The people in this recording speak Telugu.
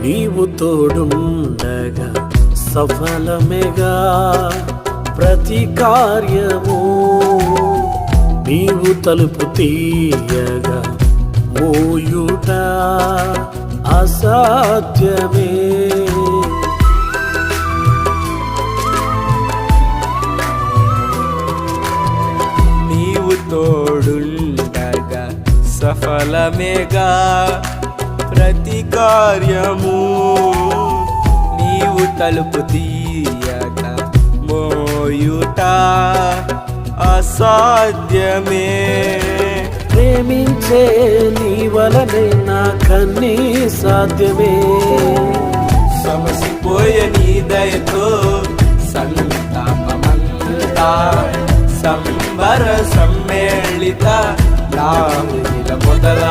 నీవు తోడుండగా సఫలమేగా ప్రతి కార్యము, నీవు తలుపు తీయగా మోయుట అసాధ్యమే. నీవు తోడుండగా సఫలమేగా ప్రతి కార్యము, నీవు తలుపు తీయగా మోయుట అసాధ్యమే. ప్రేమించే నీ వలనే నాకన్నీ సాధ్యమే. సమసిపోయే నీ దయతో సంతాపమంతా సంబర సమ్మేళిత నా మొదల